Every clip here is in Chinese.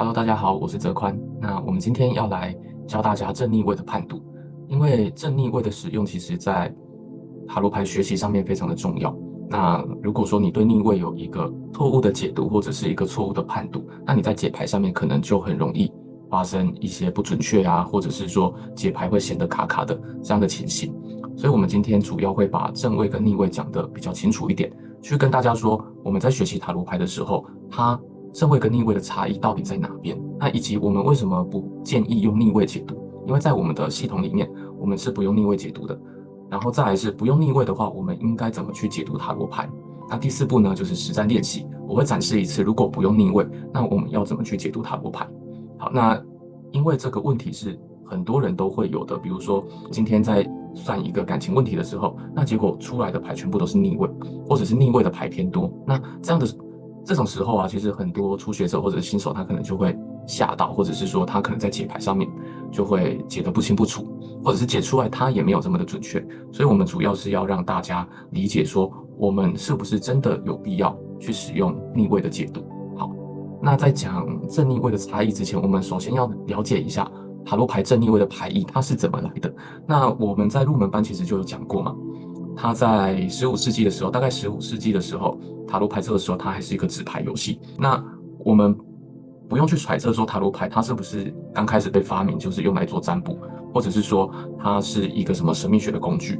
Hello，大家好，我是泽宽。那我们今天要来教大家正逆位的判读，因为正逆位的使用，其实在塔罗牌学习上面非常的重要。那如果说你对逆位有一个错误的解读，或者是一个错误的判读，那你在解牌上面可能就很容易发生一些不准确啊，或者是说解牌会显得卡卡的这样的情形。所以，我们今天主要会把正位跟逆位讲得比较清楚一点，去跟大家说，我们在学习塔罗牌的时候，它正位跟逆位的差异到底在哪边？那以及我们为什么不建议用逆位解读？因为在我们的系统里面，我们是不用逆位解读的。然后再来是不用逆位的话，我们应该怎么去解读塔罗牌？那第四步呢，就是实战练习，我会展示一次，如果不用逆位，那我们要怎么去解读塔罗牌？好，那因为这个问题是很多人都会有的，比如说今天在算一个感情问题的时候，那结果出来的牌全部都是逆位，或者是逆位的牌偏多，那这种时候啊，其实很多初学者或者是新手他可能就会吓到，或者是说他可能在解牌上面就会解得不清不楚，或者是解出来他也没有这么的准确，所以我们主要是要让大家理解说，我们是不是真的有必要去使用逆位的解读。好，那在讲正逆位的差异之前，我们首先要了解一下塔罗牌正逆位的牌意它是怎么来的。那我们在入门班其实就有讲过嘛，它在15世纪的时候，大概15世纪的时候，塔罗牌这个时候它还是一个纸牌游戏。那我们不用去揣测说塔罗牌它是不是刚开始被发明就是用来做占卜，或者是说它是一个什么神秘学的工具。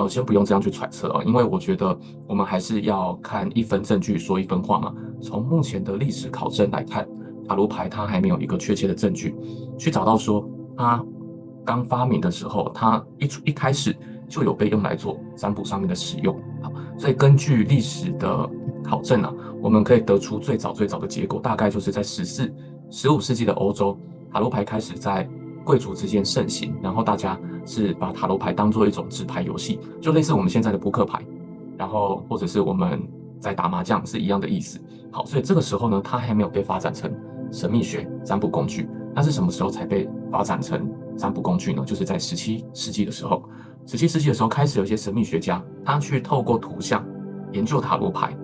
先不用这样去揣测啊，因为我觉得我们还是要看一分证据说一分话嘛。从目前的历史考证来看，塔罗牌它还没有一个确切的证据去找到说它刚发明的时候，它一开始就有被用来做占卜上面的使用。好，所以根据历史的考证啊，我们可以得出最早的结果，大概就是在15世纪的欧洲，塔罗牌开始在贵族之间盛行，然后大家是把塔罗牌当做一种纸牌游戏，就类似我们现在的扑克牌，然后或者是我们在打麻将是一样的意思。好，所以这个时候呢，它还没有被发展成神秘学占卜工具。那是什么时候才被发展成占卜工具呢？就是在17世纪的时候。17世纪的时候，开始有一些神秘学家，他去透过图像研究塔罗牌，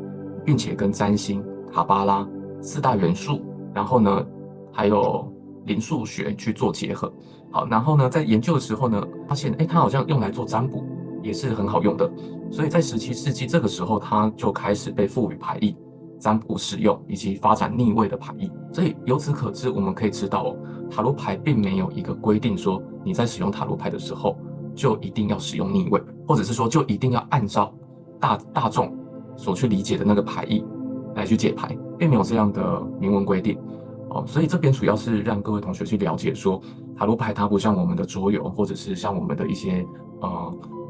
并且跟占星、卡巴拉、四大元素，然后呢，还有灵数学去做结合。好，然后呢，在研究的时候呢，发现，它好像用来做占卜也是很好用的。所以在17世纪这个时候，它就开始被赋予牌意、占卜使用以及发展逆位的牌意。所以由此可知，我们可以知道哦，塔罗牌并没有一个规定说你在使用塔罗牌的时候就一定要使用逆位，或者是说就一定要按照大众所去理解的那个牌意来去解牌，并没有这样的明文规定哦。所以这边主要是让各位同学去了解说，塔罗牌它不像我们的桌游，或者是像我们的一些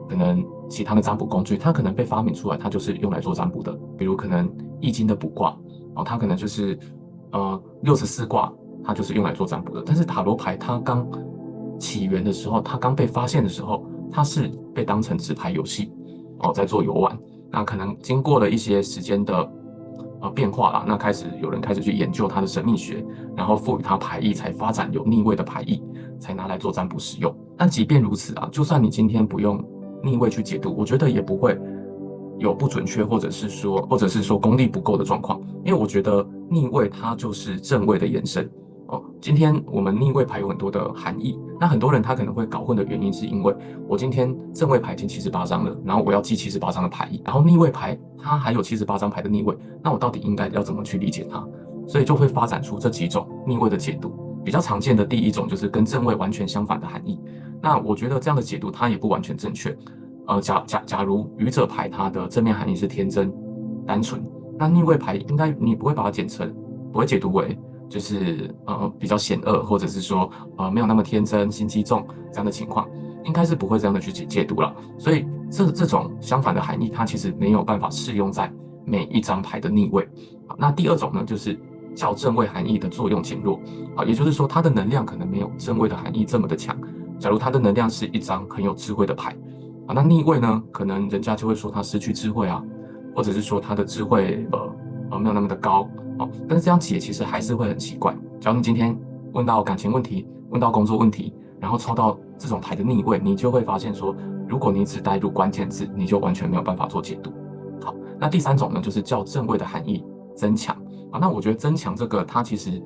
可能其他的占卜工具，它可能被发明出来，它就是用来做占卜的。比如可能易经的卜卦哦，它可能就是64卦，它就是用来做占卜的。但是塔罗牌它刚起源的时候，它刚被发现的时候，它是被当成纸牌游戏哦，在做游玩。那可能经过了一些时间的变化啦，那有人开始去研究它的神秘学，然后赋予它牌意，才发展有逆位的牌意，才拿来做占卜使用。但即便如此啊，就算你今天不用逆位去解读，我觉得也不会有不准确，或者是说功力不够的状况，因为我觉得逆位它就是正位的延伸。哦，今天我们逆位牌有很多的含义，那很多人他可能会搞混的原因是因为我今天正位牌已经78张了，然后我要记78张的牌意，然后逆位牌它还有78张牌的逆位，那我到底应该要怎么去理解它？所以就会发展出这几种逆位的解读。比较常见的第一种就是跟正位完全相反的含义，那我觉得这样的解读它也不完全正确。假如愚者牌它的正面含义是天真、单纯，那逆位牌应该你不会把它不会解读为就是比较险恶，或者是说没有那么天真、心机重这样的情况，应该是不会这样的去解读了。所以这种相反的含义，它其实没有办法适用在每一张牌的逆位。好，那第二种呢，就是较正位含义的作用减弱啊，也就是说它的能量可能没有正位的含义这么的强。假如它的能量是一张很有智慧的牌。啊，那逆位呢？可能人家就会说他失去智慧啊，或者是说他的智慧没有那么的高哦。但是这样解其实还是会很奇怪。假如你今天问到感情问题，问到工作问题，然后抽到这种牌的逆位，你就会发现说，如果你只带入关键字，你就完全没有办法做解读。好，那第三种呢，就是较正位的含义增强啊。那我觉得增强这个，它其实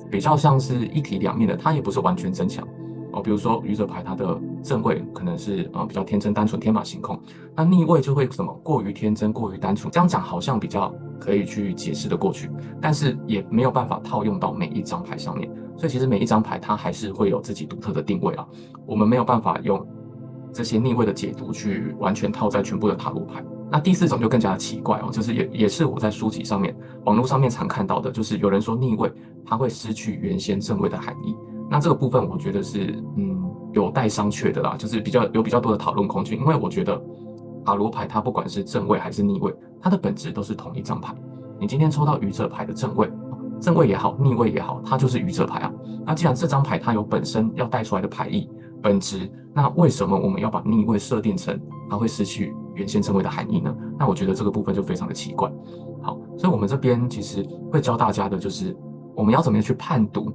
比较像是一体两面的，它也不是完全增强哦。比如说愚者牌，它的正位可能是比较天真单纯、天马行空，那逆位就会什么过于天真、过于单纯。这样讲好像比较可以去解释的过去，但是也没有办法套用到每一张牌上面。所以其实每一张牌它还是会有自己独特的定位啊，我们没有办法用这些逆位的解读去完全套在全部的塔罗牌。那第四种就更加的奇怪哦，就是也是我在书籍上面、网络上面常看到的，就是有人说逆位它会失去原先正位的含义。那这个部分我觉得是有待商榷的啦，就是比较多的讨论空间，因为我觉得塔罗牌它不管是正位还是逆位，它的本质都是同一张牌。你今天抽到愚者牌的正位，正位也好，逆位也好，它就是愚者牌啊。那既然这张牌它有本身要带出来的牌意本质，那为什么我们要把逆位设定成它会失去原先正位的含义呢？那我觉得这个部分就非常的奇怪。好，所以我们这边其实会教大家的就是我们要怎么样去判读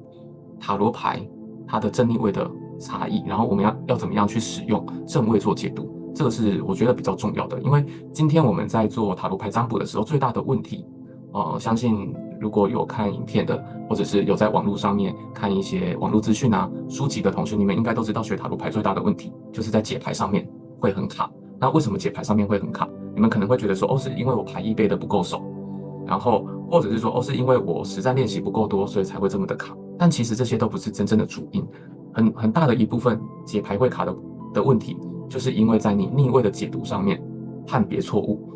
塔罗牌它的正逆位的差异，然后我们要怎么样去使用正位做解读。这个是我觉得比较重要的，因为今天我们在做塔罗牌占卜的时候，最大的问题，相信如果有看影片的，或者是有在网络上面看一些网络资讯啊、书籍的同学，你们应该都知道，学塔罗牌最大的问题就是在解牌上面会很卡。那为什么解牌上面会很卡？你们可能会觉得说，哦，是因为我牌意背得不够熟，然后或者是说，哦，是因为我实战练习不够多，所以才会这么的卡。但其实这些都不是真正的主因，很大的一部分解牌会卡的问题，就是因为在你逆位的解读上面判别错误。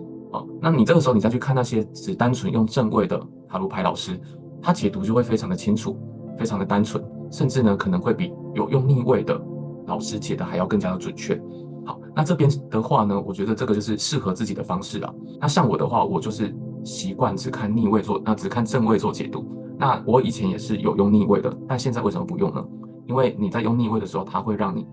那你这个时候你再去看那些只单纯用正位的塔罗牌老师，他解读就会非常的清楚，非常的单纯，甚至呢可能会比有用逆位的老师解的还要更加的准确。好，那这边的话呢，我觉得这个就是适合自己的方式啊。那像我的话，我就是习惯只看逆位做，只看正位做解读。那我以前也是有用逆位的，但现在为什么不用呢？因为你在用逆位的时候，它会让你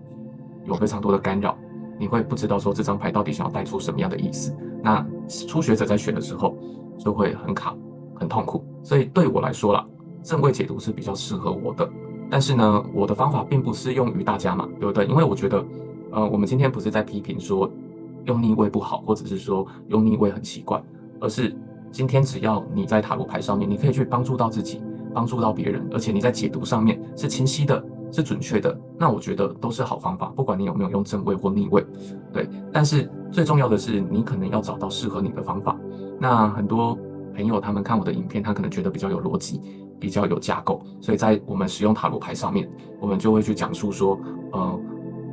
有非常多的干扰，你会不知道说这张牌到底想要带出什么样的意思。那初学者在选的时候就会很卡，很痛苦。所以对我来说啦，正位解读是比较适合我的。但是呢，我的方法并不适用于大家嘛，对不对？因为我觉得，我们今天不是在批评说用逆位不好，或者是说用逆位很奇怪，而是今天只要你在塔罗牌上面，你可以去帮助到自己，帮助到别人，而且你在解读上面是清晰的，是准确的，那我觉得都是好方法，不管你有没有用正位或逆位，对。但是最重要的是，你可能要找到适合你的方法。那很多朋友他们看我的影片，他可能觉得比较有逻辑，比较有架构，所以在我们使用塔罗牌上面，我们就会去讲述说，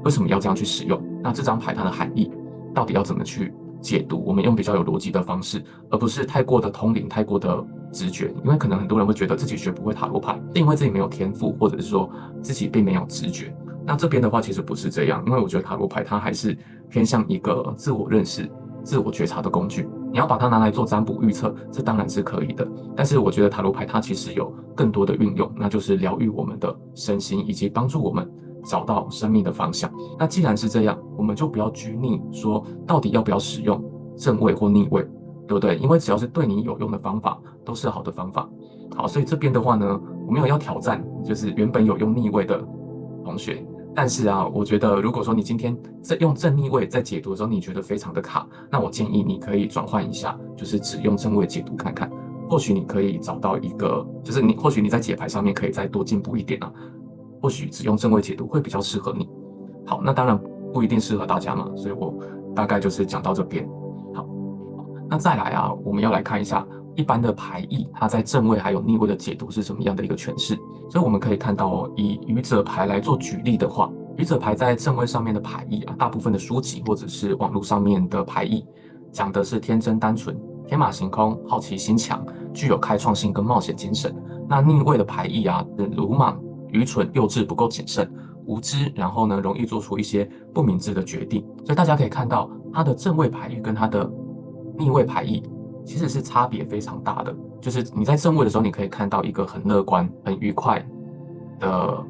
为什么要这样去使用？那这张牌它的含义到底要怎么去解读？我们用比较有逻辑的方式，而不是太过的通灵、太过的直觉。因为可能很多人会觉得自己学不会塔罗牌，是因为自己没有天赋，或者是说自己并没有直觉。那这边的话其实不是这样，因为我觉得塔罗牌它还是偏向一个自我认识、自我觉察的工具。你要把它拿来做占卜预测，这当然是可以的。但是我觉得塔罗牌它其实有更多的运用，那就是疗愈我们的身心，以及帮助我们找到生命的方向。那既然是这样，我们就不要拘泥说到底要不要使用正位或逆位，对不对？因为只要是对你有用的方法，都是好的方法。好，所以这边的话呢，我没有要挑战，就是原本有用逆位的同学。但是啊，我觉得如果说你今天在用正逆位在解读的时候，你觉得非常的卡，那我建议你可以转换一下，就是只用正位解读看看，或许你可以找到一个，就是或许你在解牌上面可以再多进步一点啊，或许只用正位解读会比较适合你。好，那当然不一定适合大家嘛，所以我大概就是讲到这边。好，那再来啊，我们要来看一下一般的牌意，它在正位还有逆位的解读是什么样的一个诠释。所以我们可以看到哦，以愚者牌来做举例的话，愚者牌在正位上面的牌意啊，大部分的书籍或者是网络上面的牌意，讲的是天真单纯、天马行空、好奇心强、具有开创性跟冒险精神。那逆位的牌意啊，是鲁莽、愚蠢、幼稚、不够谨慎、无知，然后呢，容易做出一些不明智的决定。所以大家可以看到，它的正位牌意跟它的逆位牌意其实是差别非常大的。就是你在正位的时候，你可以看到一个很乐观、很愉快的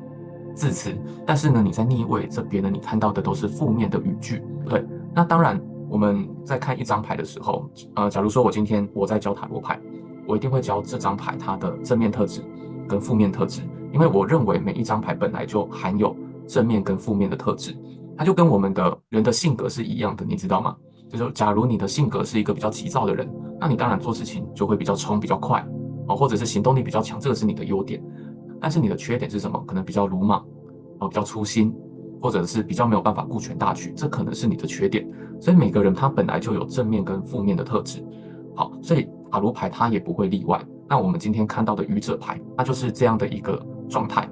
字词，但是呢，你在逆位这边呢，你看到的都是负面的语句。对，那当然我们在看一张牌的时候，假如说我今天我在教塔罗牌，我一定会教这张牌它的正面特质跟负面特质，因为我认为每一张牌本来就含有正面跟负面的特质，它就跟我们的人的性格是一样的，你知道吗？就是假如你的性格是一个比较急躁的人，那你当然做事情就会比较冲、比较快，或者是行动力比较强，这个是你的优点。但是你的缺点是什么？可能比较鲁莽，比较粗心，或者是比较没有办法顾全大局，这可能是你的缺点。所以每个人他本来就有正面跟负面的特质。好，所以塔罗牌它也不会例外。那我们今天看到的愚者牌，它就是这样的一个状态。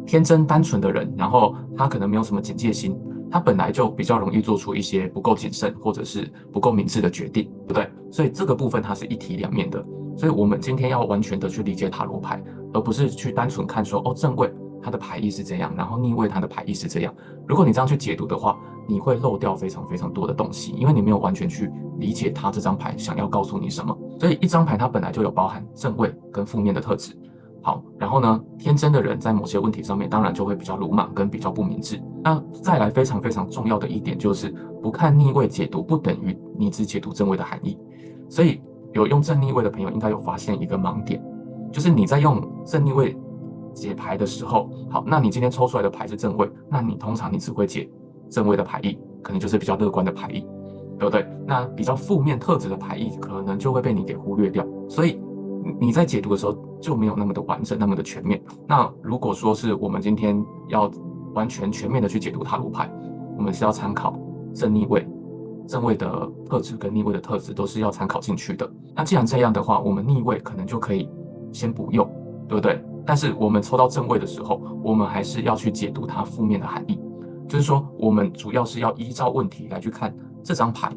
天真单纯的人，然后他可能没有什么警戒心，他本来就比较容易做出一些不够谨慎或者是不够明智的决定，对不对？所以这个部分它是一体两面的。所以我们今天要完全的去理解塔罗牌，而不是去单纯看说正位它的牌意是这样，然后逆位它的牌意是这样。如果你这样去解读的话，你会漏掉非常非常多的东西，因为你没有完全去理解它这张牌想要告诉你什么。所以一张牌它本来就有包含正位跟负面的特质。好，然后呢，天真的人在某些问题上面，当然就会比较鲁莽跟比较不明智。那再来非常非常重要的一点就是，不看逆位解读不等于你只解读正位的含义。所以有用正逆位的朋友应该有发现一个盲点，就是你在用正逆位解牌的时候，好，那你今天抽出来的牌是正位，那你通常你只会解正位的牌意，可能就是比较乐观的牌意，对不对？那比较负面特质的牌意，可能就会被你给忽略掉。所以你在解读的时候就没有那么的完整，那么的全面。那如果说是我们今天要完全全面的去解读塔罗牌，我们是要参考正逆位、正位的特质跟逆位的特质都是要参考进去的。那既然这样的话，我们逆位可能就可以先不用，对不对？但是我们抽到正位的时候，我们还是要去解读它负面的含义。就是说，我们主要是要依照问题来去看这张牌，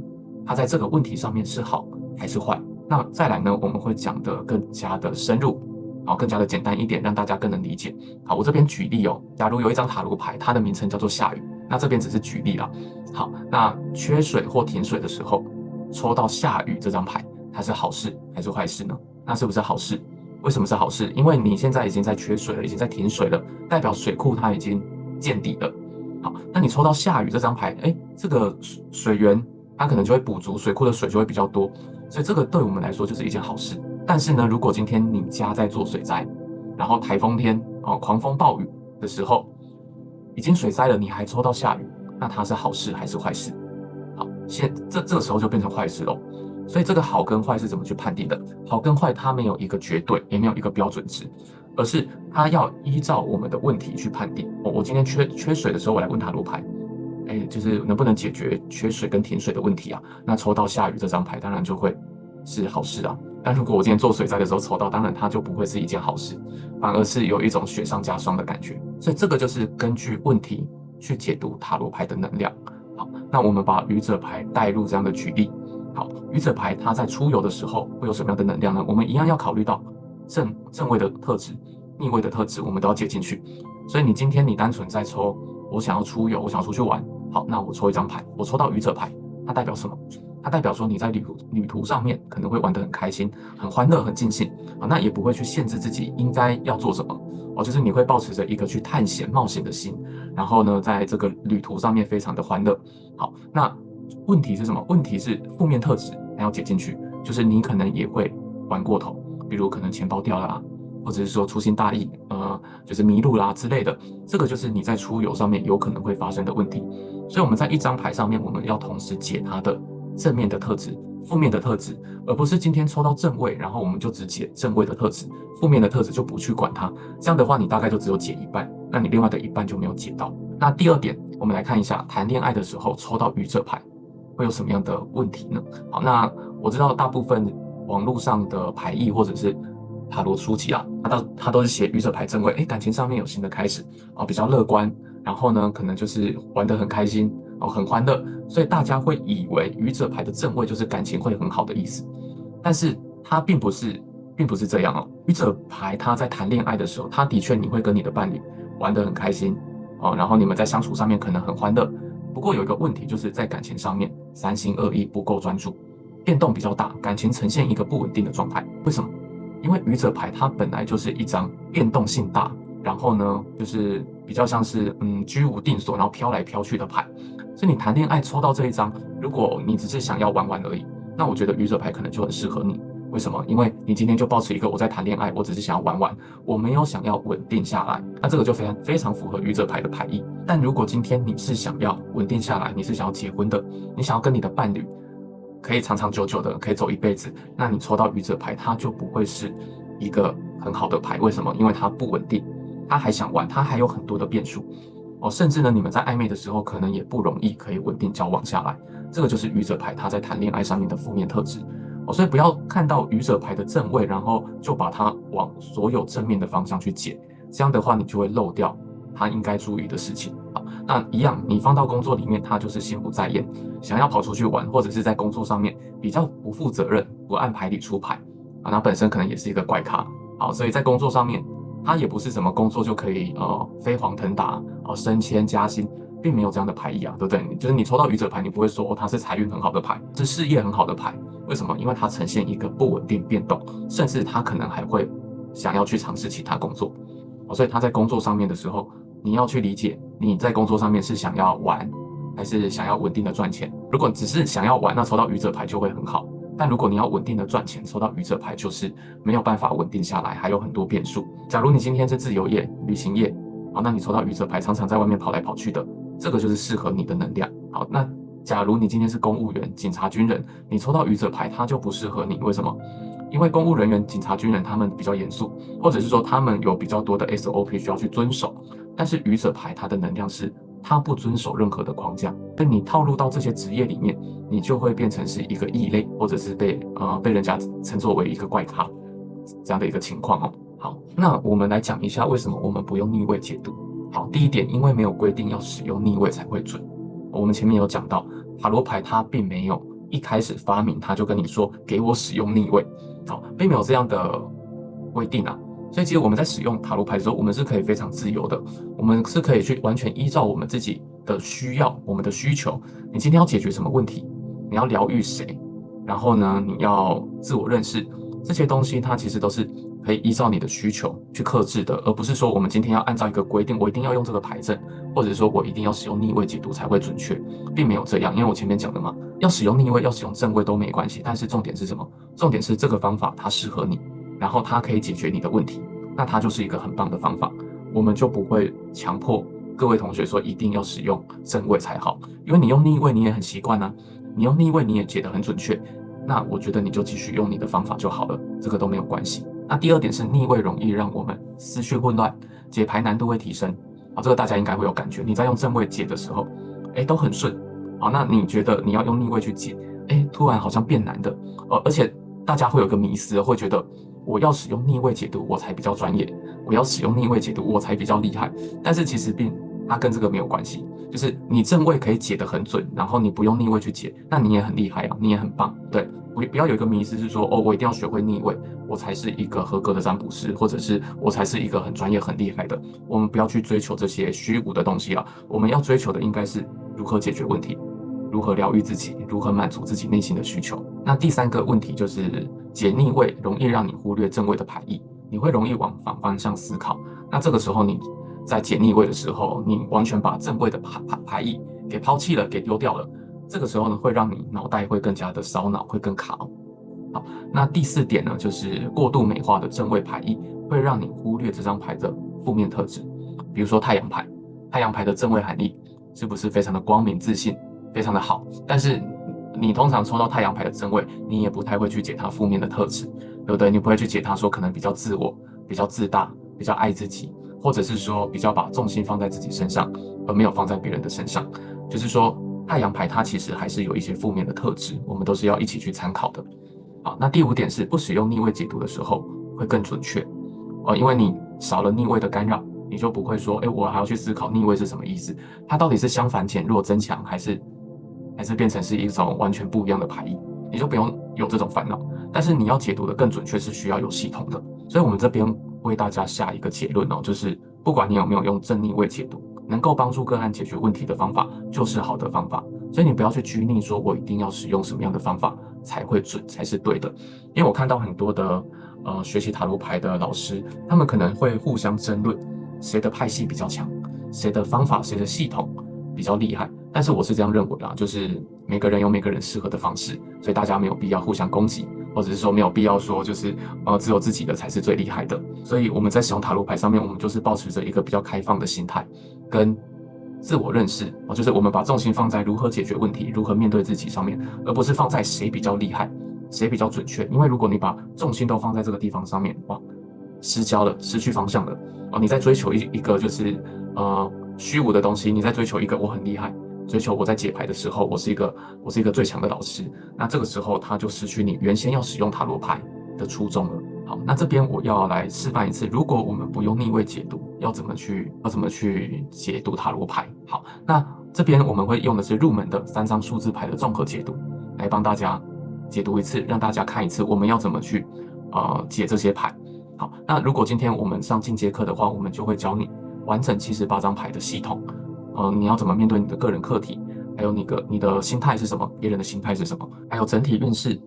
它在这个问题上面是好还是坏。那再来呢，我们会讲得更加的深入，好，更加的简单一点，让大家更能理解。好，我这边举例哦，假如有一张塔罗牌，它的名称叫做下雨，那这边只是举例啦。好，那缺水或停水的时候，抽到下雨这张牌，它是好事还是坏事呢？那是不是好事？为什么是好事？因为你现在已经在缺水了，已经在停水了，代表水库它已经见底了。好，那你抽到下雨这张牌，这个水源它可能就会补足，水库的水就会比较多，所以这个对我们来说就是一件好事。但是呢，如果今天你家在做水灾，然后台风天狂风暴雨的时候，已经水灾了，你还抽到下雨，那它是好事还是坏事？好，这个时候就变成坏事喽。所以这个好跟坏是怎么去判定的？好跟坏它没有一个绝对，也没有一个标准值，而是它要依照我们的问题去判定。我今天缺水的时候，我来问塔罗牌，就是能不能解决缺水跟停水的问题啊？那抽到下雨这张牌，当然就会是好事啊。但如果我今天做水灾的时候抽到，当然它就不会是一件好事，反而是有一种雪上加霜的感觉。所以这个就是根据问题去解读塔罗牌的能量。好，那我们把愚者牌带入这样的举例。好，愚者牌它在出游的时候会有什么样的能量呢？我们一样要考虑到正位的特质、逆位的特质，我们都要接进去。所以你今天你单纯在抽，我想要出游，我想要出去玩，好，那我抽一张牌，我抽到愚者牌，它代表什么？它代表说你在旅途上面可能会玩得很开心、很欢乐、很尽兴啊，那也不会去限制自己应该要做什么就是你会抱持着一个去探险、冒险的心，然后呢，在这个旅途上面非常的欢乐。好，那问题是什么？问题是负面特质，还要解进去，就是你可能也会玩过头，比如可能钱包掉了啊，或者是说粗心大意，就是迷路啦之类的，这个就是你在出游上面有可能会发生的问题。所以我们在一张牌上面，我们要同时解它的正面的特质、负面的特质，而不是今天抽到正位，然后我们就只解正位的特质，负面的特质就不去管它。这样的话，你大概就只有解一半，那你另外的一半就没有解到。那第二点，我们来看一下谈恋爱的时候抽到愚者牌会有什么样的问题呢？好，那我知道大部分网络上的牌意或者是塔罗书籍啊，它都是写愚者牌正位，感情上面有新的开始比较乐观，然后呢，可能就是玩得很开心很欢乐，所以大家会以为愚者牌的正位就是感情会很好的意思，但是它并不是这样愚者牌它在谈恋爱的时候，它的确你会跟你的伴侣玩得很开心然后你们在相处上面可能很欢乐，不过有一个问题就是在感情上面三心二意，不够专注，变动比较大，感情呈现一个不稳定的状态。为什么？因为愚者牌它本来就是一张变动性大，然后呢，就是比较像是居无定所，然后飘来飘去的牌。所以你谈恋爱抽到这一张，如果你只是想要玩玩而已，那我觉得愚者牌可能就很适合你。为什么？因为你今天就抱持一个我在谈恋爱，我只是想要玩玩，我没有想要稳定下来，那这个就非常符合愚者牌的牌意。但如果今天你是想要稳定下来，你是想要结婚的，你想要跟你的伴侣可以长长久久的，可以走一辈子，那你抽到愚者牌，它就不会是一个很好的牌。为什么？因为它不稳定，他还想玩，他还有很多的变数哦。甚至呢，你们在暧昧的时候，可能也不容易可以稳定交往下来。这个就是愚者牌他在谈恋爱上面的负面特质哦。所以不要看到愚者牌的正位，然后就把它往所有正面的方向去解，这样的话你就会漏掉他应该注意的事情啊。那一样，你放到工作里面，他就是心不在焉，想要跑出去玩，或者是在工作上面比较不负责任，不按牌理出牌啊，那本身可能也是一个怪咖。好，所以在工作上面，他也不是什么工作就可以飞黄腾达升迁加薪，并没有这样的牌意啊，对不对？就是你抽到愚者牌，你不会说它是财运很好的牌，是事业很好的牌。为什么？因为它呈现一个不稳定变动，甚至他可能还会想要去尝试其他工作。所以他在工作上面的时候，你要去理解你在工作上面是想要玩，还是想要稳定的赚钱。如果只是想要玩，那抽到愚者牌就会很好。但如果你要稳定的赚钱，抽到愚者牌就是没有办法稳定下来，还有很多变数。假如你今天是自由业、旅行业，好，那你抽到愚者牌，常常在外面跑来跑去的，这个就是适合你的能量。好，那假如你今天是公务员、警察、军人，你抽到愚者牌，它就不适合你。为什么？因为公务人员、警察、军人他们比较严肃，或者是说他们有比较多的 SOP 需要去遵守。但是愚者牌它的能量是它不遵守任何的框架，所以你套入到这些职业里面，你就会变成是一个异类，或者是被人家称作为一个怪咖这样的一个情况哦。好，那我们来讲一下为什么我们不用逆位解读。好，第一点，因为没有规定要使用逆位才会准。我们前面有讲到，塔罗牌它并没有一开始发明，它就跟你说给我使用逆位，好，并没有这样的规定啊。所以其实我们在使用塔罗牌的时候，我们是可以非常自由的，我们是可以去完全依照我们自己的需要、我们的需求。你今天要解决什么问题？你要疗愈谁？然后呢，你要自我认识，这些东西它其实都是可以依照你的需求去克制的，而不是说我们今天要按照一个规定，我一定要用这个牌阵，或者说我一定要使用逆位解读才会准确，并没有这样。因为我前面讲的嘛，要使用逆位，要使用正位都没关系，但是重点是什么？重点是这个方法它适合你。然后它可以解决你的问题，那它就是一个很棒的方法。我们就不会强迫各位同学说一定要使用正位才好，因为你用逆位你也很习惯啊，你用逆位你也解得很准确，那我觉得你就继续用你的方法就好了，这个都没有关系。那第二点是逆位容易让我们思绪混乱，解牌难度会提升啊，这个大家应该会有感觉。你在用正位解的时候，都很顺啊，那你觉得你要用逆位去解，突然好像变难的，而且大家会有个迷思，会觉得我要使用逆位解读，我才比较专业；我要使用逆位解读，我才比较厉害。但是其实它跟这个没有关系，就是你正位可以解得很准，然后你不用逆位去解，那你也很厉害啊，你也很棒。对，不要有一个迷思是说，我一定要学会逆位，我才是一个合格的占卜师，或者是我才是一个很专业、很厉害的。我们不要去追求这些虚无的东西啊，我们要追求的应该是如何解决问题。如何疗愈自己，如何满足自己内心的需求。那第三个问题就是解逆位容易让你忽略正位的牌意，你会容易往反方向思考。那这个时候你在解逆位的时候，你完全把正位的牌意给抛弃了，给丢掉了。这个时候呢，会让你脑袋会更加的烧脑，会更卡哦。好，那第四点呢，就是过度美化的正位牌意会让你忽略这张牌的负面特质。比如说太阳牌，太阳牌的正位含义是不是非常的光明自信？非常的好，但是你通常抽到太阳牌的正位，你也不太会去解它负面的特质，对不对？你不会去解它说可能比较自我、比较自大、比较爱自己，或者是说比较把重心放在自己身上，而没有放在别人的身上。就是说，太阳牌它其实还是有一些负面的特质，我们都是要一起去参考的。好，那第五点是不使用逆位解读的时候会更准确，因为你少了逆位的干扰。你就不会说，我还要去思考逆位是什么意思？它到底是相反、减弱、增强，还是变成是一种完全不一样的牌意？你就不用有这种烦恼。但是你要解读的更准确，是需要有系统的。所以我们这边为大家下一个结论哦，就是不管你有没有用正逆位解读，能够帮助个案解决问题的方法，就是好的方法。所以你不要去拘泥，说我一定要使用什么样的方法才会准，才是对的。因为我看到很多的学习塔罗牌的老师，他们可能会互相争论。谁的派系比较强，谁的方法、谁的系统比较厉害。但是我是这样认为啦，就是每个人有每个人适合的方式，所以大家没有必要互相攻击，或者是说没有必要说就是只有自己的才是最厉害的。所以我们在使用塔罗牌上面，我们就是保持着一个比较开放的心态，跟自我认识就是我们把重心放在如何解决问题、如何面对自己上面，而不是放在谁比较厉害、谁比较准确。因为如果你把重心都放在这个地方上面，哇，失焦了，失去方向了。你在追求一个就是虚无的东西，你在追求一个我很厉害，追求我在解牌的时候我是一个最强的老师，那这个时候他就失去你原先要使用塔罗牌的初衷了。好，那这边我要来示范一次，如果我们不用逆位解读，要怎么去解读塔罗牌？好，那这边我们会用的是入门的3张数字牌的综合解读，来帮大家解读一次，让大家看一次我们要怎么去解这些牌。好，那如果今天我们上进阶课的话，我们就会教你完整78张牌的系统，你要怎么面对你的个人课题，还有你的心态是什么，别人的心态是什么，还有整体运势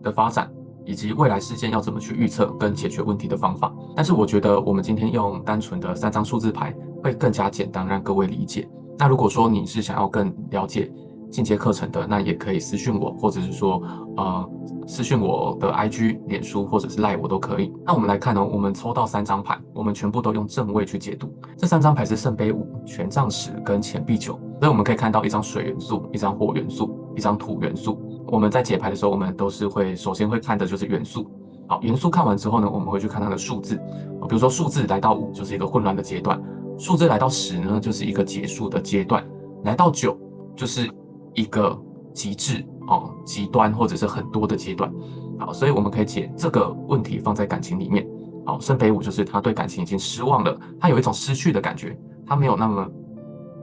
的发展，以及未来事件要怎么去预测跟解决问题的方法。但是我觉得我们今天用单纯的3张数字牌会更加简单，让各位理解。那如果说你是想要更了解进阶课程的，那也可以私讯我，或者是说私讯我的 IG、脸书或者是 LINE 我都可以。那我们来看我们抽到3张牌，我们全部都用正位去解读。这3张牌是圣杯5、权杖10跟钱币9，所以我们可以看到一张水元素、一张火元素、一张土元素。我们在解牌的时候，我们都是首先会看的就是元素。好，元素看完之后呢，我们会去看它的数字。比如说数字来到5就是一个混乱的阶段，数字来到10呢就是一个结束的阶段，来到9就是一个极致极端或者是很多的阶段。好，所以我们可以解这个问题放在感情里面。好，圣杯5就是他对感情已经失望了，他有一种失去的感觉，他没有那么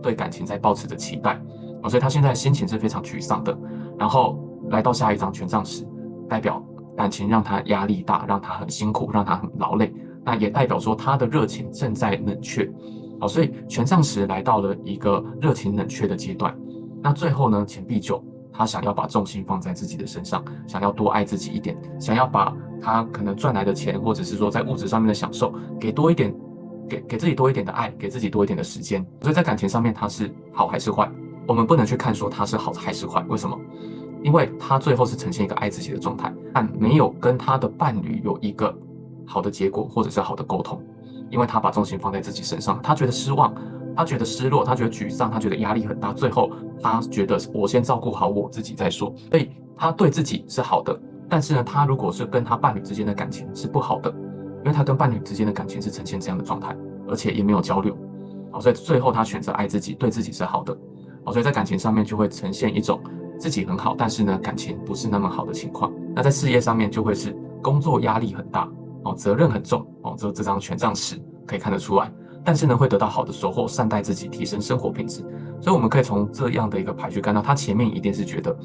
对感情在抱持着期待，所以他现在心情是非常沮丧的。然后来到下一张权杖10，代表感情让他压力大，让他很辛苦，让他很劳累，那也代表说他的热情正在冷却。好，所以权杖10来到了一个热情冷却的阶段。那最后呢，钱币9他想要把重心放在自己的身上，想要多爱自己一点，想要把他可能赚来的钱，或者是说在物质上面的享受，给多一点，给自己多一点的爱，给自己多一点的时间。所以在感情上面，他是好还是坏？我们不能去看说他是好还是坏，为什么？因为他最后是呈现一个爱自己的状态，但没有跟他的伴侣有一个好的结果，或者是好的沟通，因为他把重心放在自己身上，他觉得失望，他觉得失落，他觉得沮丧，他觉得压力很大，最后他觉得我先照顾好我自己再说，所以他对自己是好的，但是呢，他如果是跟他伴侣之间的感情是不好的，因为他跟伴侣之间的感情是呈现这样的状态，而且也没有交流，所以最后他选择爱自己，对自己是好的，所以在感情上面就会呈现一种自己很好，但是呢，感情不是那么好的情况。那在事业上面就会是工作压力很大，责任很重，这张权杖10可以看得出来。但是呢，会得到好的收获，善待自己，提升生活品质。所以我们可以从这样的一个牌去看到，他前面一定是觉得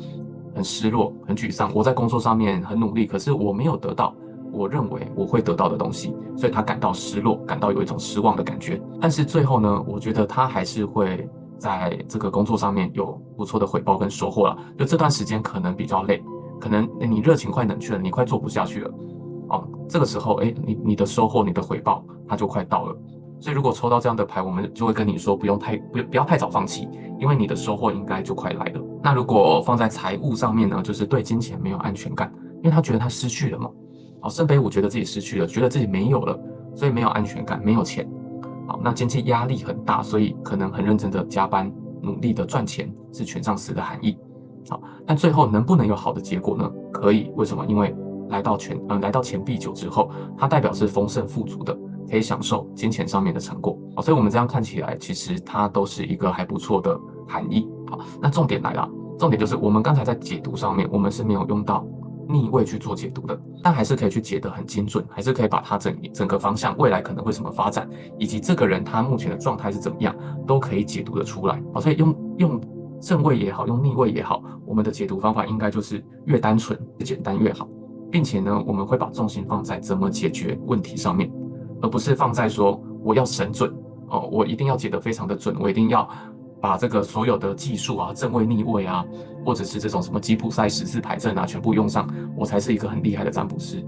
很失落、很沮丧。我在工作上面很努力，可是我没有得到我认为我会得到的东西，所以他感到失落，感到有一种失望的感觉。但是最后呢，我觉得他还是会在这个工作上面有不错的回报跟收获了。就这段时间可能比较累，可能你热情快冷却了，你快做不下去了。这个时候，你的收获、你的回报，它就快到了。所以如果抽到这样的牌，我们就会跟你说，不要太早放弃，因为你的收获应该就快来了。那如果放在财务上面呢，就是对金钱没有安全感，因为他觉得他失去了嘛。圣杯5觉得自己失去了，觉得自己没有了，所以没有安全感，没有钱。那经济压力很大，所以可能很认真的加班，努力的赚钱，是权杖10的含义。但最后能不能有好的结果呢？可以，为什么？因为来到钱币9之后，它代表是丰盛富足的，可以享受金钱上面的成果。所以我们这样看起来，其实它都是一个还不错的含义。好，那重点来了，重点就是我们刚才在解读上面，我们是没有用到逆位去做解读的，但还是可以去解得很精准，还是可以把它整个方向未来可能会怎么发展，以及这个人他目前的状态是怎么样，都可以解读得出来。所以用正位也好，用逆位也好，我们的解读方法应该就是越单纯、越简单越好，并且呢，我们会把重心放在怎么解决问题上面，而不是放在说我要神准我一定要解得非常的准，我一定要把这个所有的技术啊、正位、逆位啊，或者是这种什么吉普赛14牌阵啊，全部用上，我才是一个很厉害的占卜师。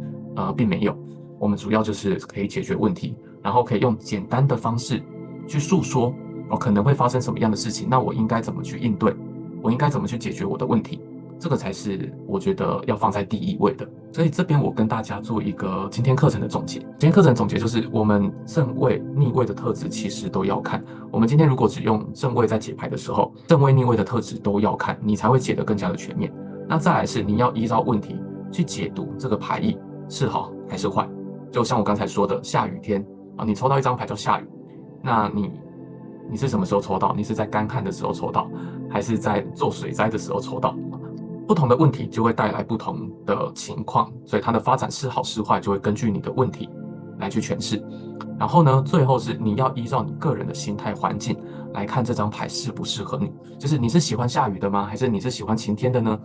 并没有，我们主要就是可以解决问题，然后可以用简单的方式去诉说可能会发生什么样的事情，那我应该怎么去应对，我应该怎么去解决我的问题，这个才是我觉得要放在第一位的。所以这边我跟大家做一个今天课程的总结。今天课程总结就是我们正位、逆位的特质其实都要看。我们今天如果只用正位在解牌的时候，正位、逆位的特质都要看，你才会解得更加的全面。那再来是你要依照问题去解读这个牌意是好还是坏。就像我刚才说的，下雨天啊，你抽到一张牌叫下雨，那你是什么时候抽到？你是在干旱的时候抽到，还是在做水灾的时候抽到？不同的问题就会带来不同的情况，所以它的发展是好是坏，就会根据你的问题来去诠释。然后呢，最后是你要依照你个人的心态环境来看这张牌适不适合你。就是你是喜欢下雨的吗？还是你是喜欢晴天的呢？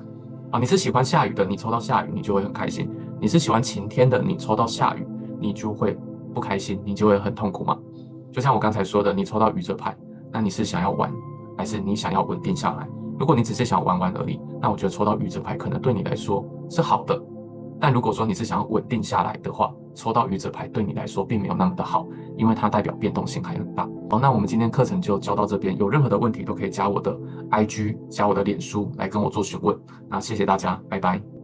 啊，你是喜欢下雨的，你抽到下雨，你就会很开心；你是喜欢晴天的，你抽到下雨，你就会不开心，你就会很痛苦嘛。就像我刚才说的，你抽到愚者牌，那你是想要玩，还是你想要稳定下来？如果你只是想玩玩而已，那我觉得抽到愚者牌可能对你来说是好的。但如果说你是想要稳定下来的话，抽到愚者牌对你来说并没有那么的好，因为它代表变动性还很大。好，那我们今天课程就教到这边，有任何的问题都可以加我的 IG，加我的脸书来跟我做询问。那谢谢大家，拜拜。